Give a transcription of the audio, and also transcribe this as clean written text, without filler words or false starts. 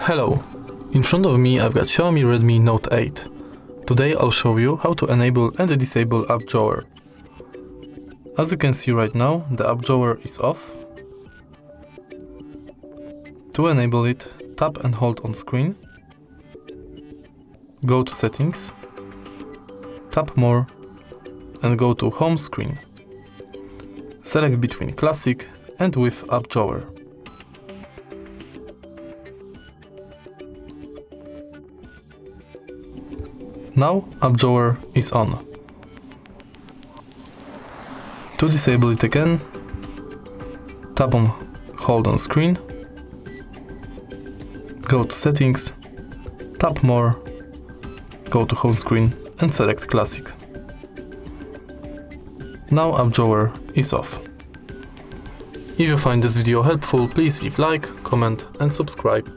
Hello, in front of me I've got Xiaomi Redmi Note 8. Today I'll show you how to enable and disable app drawer. As you can see right now, the app drawer is off. To enable it, tap and hold on screen. Go to settings. Tap more and go to home screen. Select between classic and with app drawer. Now app drawer is on. To disable it again, tap on hold on screen, go to settings, tap more, go to home screen and select classic. Now app drawer is off. If you find this video helpful, please leave like, comment and subscribe.